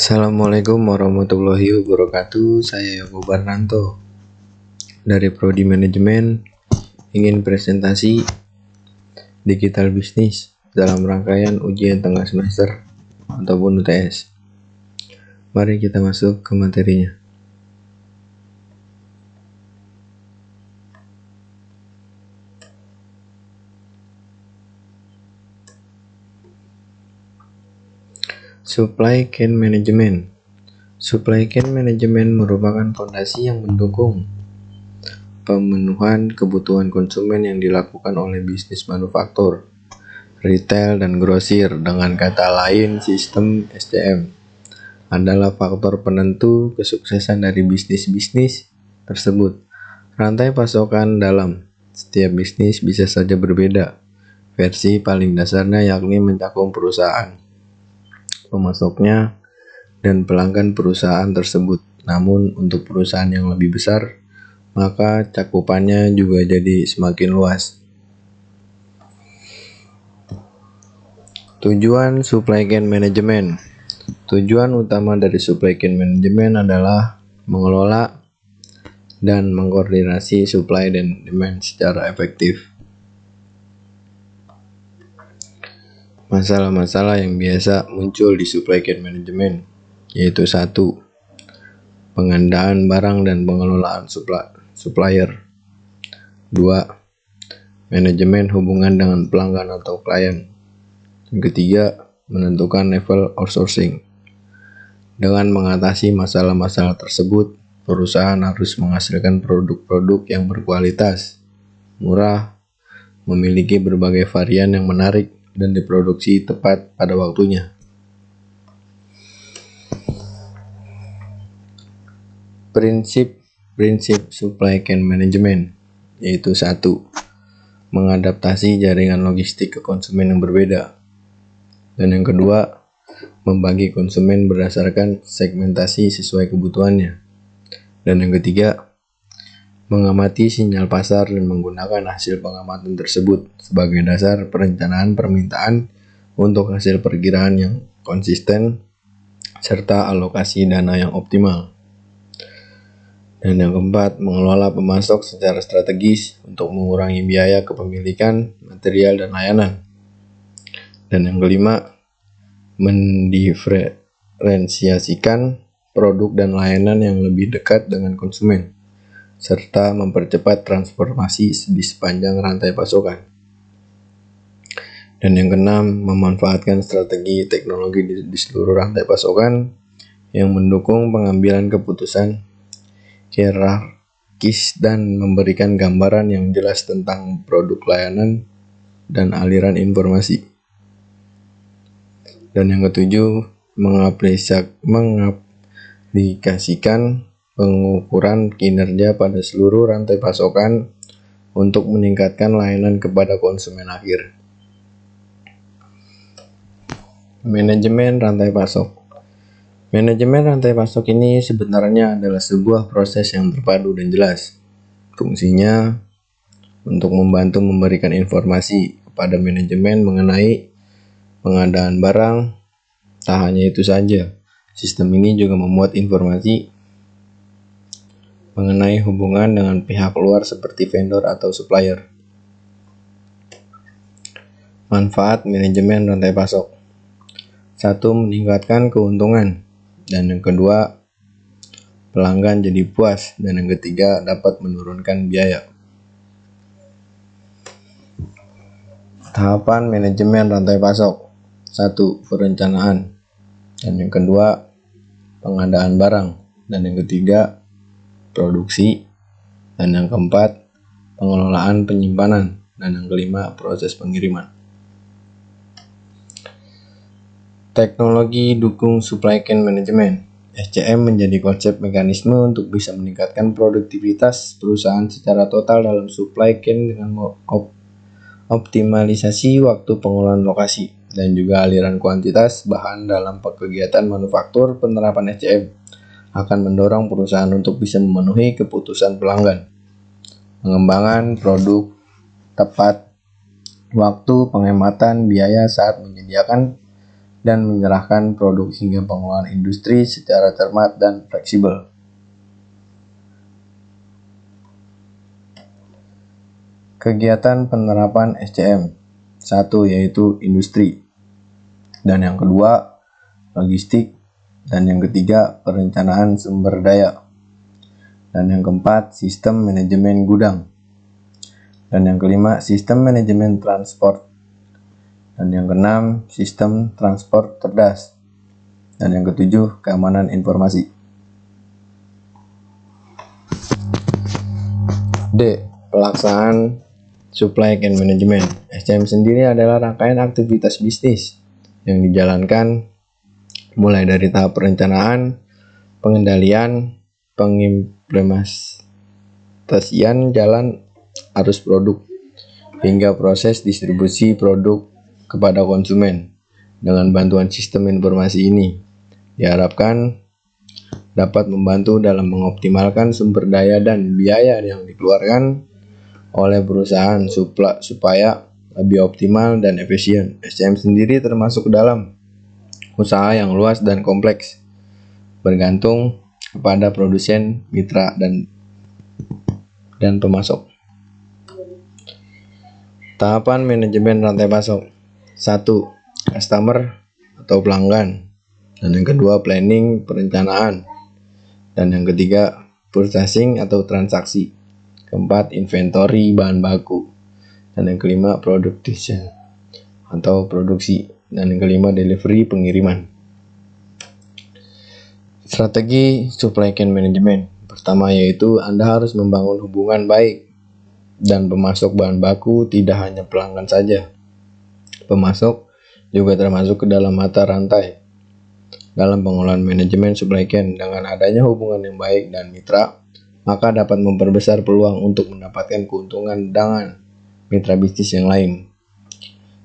Assalamualaikum warahmatullahi wabarakatuh. Saya Yogo Barnanto dari Prodi Manajemen, ingin presentasi digital bisnis dalam rangkaian ujian tengah semester ataupun UTS. Mari kita masuk ke materinya. Supply Chain Management. Supply Chain Management merupakan fondasi yang mendukung pemenuhan kebutuhan konsumen yang dilakukan oleh bisnis manufaktur, retail, dan grosir. Dengan kata lain, sistem SCM adalah faktor penentu kesuksesan dari bisnis-bisnis tersebut. Rantai pasokan dalam setiap bisnis bisa saja berbeda. Versi paling dasarnya yakni mencakup perusahaan, pemasoknya, dan pelanggan perusahaan tersebut. Namun untuk perusahaan yang lebih besar, maka cakupannya juga jadi semakin luas. Tujuan Supply Chain Management. Tujuan utama dari Supply Chain Management adalah mengelola dan mengkoordinasi supply dan demand secara efektif. Masalah-masalah yang biasa muncul di supply chain management yaitu 1. Pengadaan barang dan pengelolaan supplier. 2. Manajemen hubungan dengan pelanggan atau klien. Yang ketiga, menentukan level outsourcing. Dengan mengatasi masalah-masalah tersebut, perusahaan harus menghasilkan produk-produk yang berkualitas, murah, memiliki berbagai varian yang menarik, dan diproduksi tepat pada waktunya. Prinsip supply chain management yaitu 1. Mengadaptasi jaringan logistik ke konsumen yang berbeda. Dan yang kedua, membagi konsumen berdasarkan segmentasi sesuai kebutuhannya. Dan yang ketiga, mengamati sinyal pasar dan menggunakan hasil pengamatan tersebut sebagai dasar perencanaan permintaan untuk hasil perkiraan yang konsisten serta alokasi dana yang optimal. Dan yang keempat, mengelola pemasok secara strategis untuk mengurangi biaya kepemilikan, material, dan layanan. Dan yang kelima, mendiferensiasikan produk dan layanan yang lebih dekat dengan konsumen, serta mempercepat transformasi di sepanjang rantai pasokan. Dan yang keenam, memanfaatkan strategi teknologi di seluruh rantai pasokan yang mendukung pengambilan keputusan hierarkis dan memberikan gambaran yang jelas tentang produk, layanan, dan aliran informasi. Dan yang ketujuh, mengaplikasikan pengukuran kinerja pada seluruh rantai pasokan untuk meningkatkan layanan kepada konsumen akhir. Manajemen rantai pasok. Manajemen rantai pasok ini sebenarnya adalah sebuah proses yang terpadu dan jelas. Fungsinya untuk membantu memberikan informasi kepada manajemen mengenai pengadaan barang. Tak hanya itu saja, sistem ini juga memuat informasi mengenai hubungan dengan pihak luar seperti vendor atau supplier. Manfaat manajemen rantai pasok. 1. Meningkatkan keuntungan. Dan yang kedua, pelanggan jadi puas. Dan yang ketiga, dapat menurunkan biaya. Tahapan manajemen rantai pasok. 1. Perencanaan. Dan yang kedua, pengadaan barang. Dan yang ketiga, produksi. Dan yang keempat, pengelolaan penyimpanan. Dan yang kelima, proses pengiriman. Teknologi dukung supply chain management. SCM menjadi konsep mekanisme untuk bisa meningkatkan produktivitas perusahaan secara total dalam supply chain dengan optimalisasi waktu pengolahan lokasi dan juga aliran kuantitas bahan dalam kegiatan manufaktur. Penerapan SCM akan mendorong perusahaan untuk bisa memenuhi kebutuhan pelanggan, pengembangan produk tepat waktu, penghematan biaya saat menyediakan dan menyerahkan produk hingga pengelolaan industri secara cermat dan fleksibel. Kegiatan penerapan SCM. 1 yaitu industri, dan yang kedua logistik, dan yang ketiga perencanaan sumber daya, dan yang keempat sistem manajemen gudang, dan yang kelima sistem manajemen transport, dan yang keenam sistem transport cerdas, dan yang ketujuh keamanan informasi. D. Pelaksanaan Supply Chain Management. SCM sendiri adalah rangkaian aktivitas bisnis yang dijalankan mulai dari tahap perencanaan, pengendalian, pengimplementasian jalan arus produk, hingga proses distribusi produk kepada konsumen. Dengan bantuan sistem informasi ini, diharapkan dapat membantu dalam mengoptimalkan sumber daya dan biaya yang dikeluarkan oleh perusahaan supaya lebih optimal dan efisien. SCM sendiri termasuk dalam usaha yang luas dan kompleks, bergantung kepada produsen, mitra, dan pemasok. Tahapan manajemen rantai pasok. 1. Customer atau pelanggan, dan yang kedua planning, perencanaan, dan yang ketiga purchasing atau transaksi. Keempat, inventory bahan baku, dan yang kelima production atau produksi, dan yang kelima delivery pengiriman. Strategi supply chain management. Pertama yaitu Anda harus membangun hubungan baik dan pemasok bahan baku, tidak hanya pelanggan saja. Pemasok juga termasuk ke dalam mata rantai. Dalam pengelolaan manajemen supply chain, dengan adanya hubungan yang baik dan mitra, maka dapat memperbesar peluang untuk mendapatkan keuntungan dengan mitra bisnis yang lain.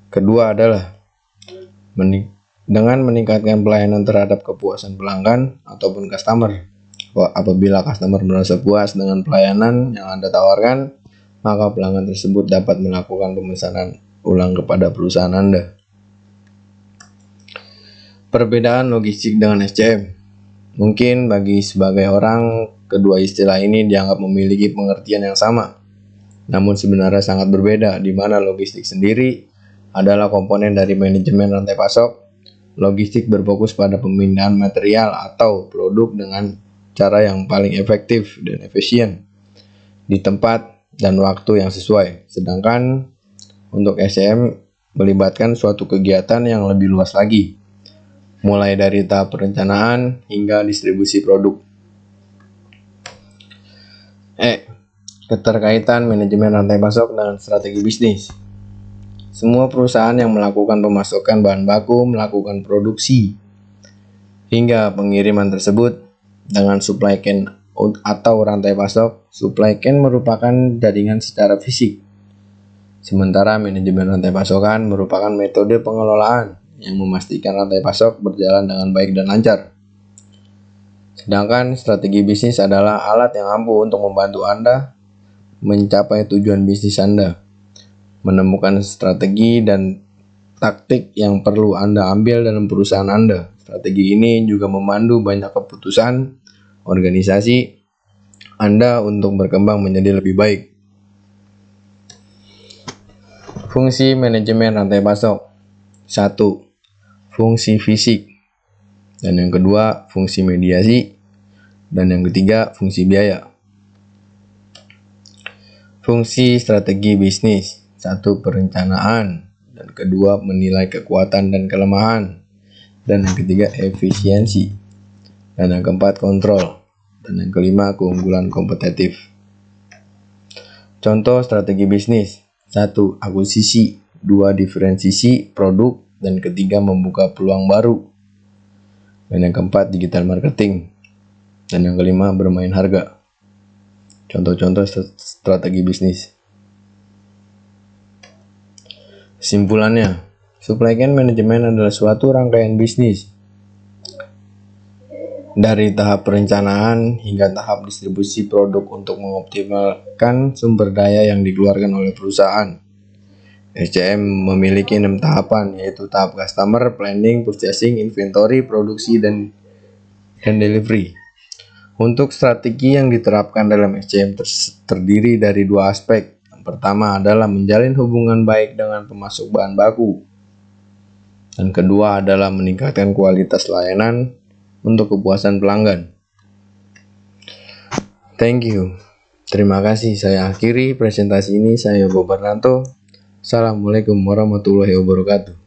Kedua adalah dengan meningkatkan pelayanan terhadap kepuasan pelanggan ataupun customer. Apabila customer merasa puas dengan pelayanan yang Anda tawarkan, maka pelanggan tersebut dapat melakukan pemesanan ulang kepada perusahaan Anda. Perbedaan logistik dengan SCM. Mungkin bagi sebagai orang, kedua istilah ini dianggap memiliki pengertian yang sama, namun sebenarnya sangat berbeda, di mana logistik sendiri adalah komponen dari manajemen rantai pasok. Logistik berfokus pada pemindahan material atau produk dengan cara yang paling efektif dan efisien di tempat dan waktu yang sesuai. Sedangkan untuk SCM melibatkan suatu kegiatan yang lebih luas lagi, mulai dari tahap perencanaan hingga distribusi produk. Keterkaitan manajemen rantai pasok dengan strategi bisnis. Semua perusahaan yang melakukan pemasokan bahan baku melakukan produksi hingga pengiriman tersebut dengan supply chain atau rantai pasok. Supply chain merupakan jaringan secara fisik, sementara manajemen rantai pasokan merupakan metode pengelolaan yang memastikan rantai pasok berjalan dengan baik dan lancar. Sedangkan strategi bisnis adalah alat yang ampuh untuk membantu Anda mencapai tujuan bisnis Anda. Menemukan strategi dan taktik yang perlu Anda ambil dalam perusahaan Anda. Strategi ini juga memandu banyak keputusan organisasi Anda untuk berkembang menjadi lebih baik. Fungsi manajemen rantai pasok. 1. Fungsi fisik, dan yang kedua fungsi mediasi, dan yang ketiga fungsi biaya. Fungsi strategi bisnis. 1. Perencanaan, dan kedua menilai kekuatan dan kelemahan, dan yang ketiga efisiensi, dan yang keempat kontrol, dan yang kelima keunggulan kompetitif. Contoh strategi bisnis. 1. Akuisisi, 2. Diferensiasi produk, dan ketiga membuka peluang baru, dan yang keempat digital marketing, dan yang kelima bermain harga. Contoh-contoh strategi bisnis. Kesimpulannya, supply chain management adalah suatu rangkaian bisnis dari tahap perencanaan hingga tahap distribusi produk untuk mengoptimalkan sumber daya yang dikeluarkan oleh perusahaan. SCM memiliki 6 tahapan, yaitu tahap customer, planning, purchasing, inventory, produksi, dan delivery. Untuk strategi yang diterapkan dalam SCM terdiri dari dua aspek. Yang pertama adalah menjalin hubungan baik dengan pemasok bahan baku. Dan kedua adalah meningkatkan kualitas layanan untuk kepuasan pelanggan. Thank you. Terima kasih. Saya akhiri presentasi ini. Saya Yogo Bernanto. Assalamualaikum warahmatullahi wabarakatuh.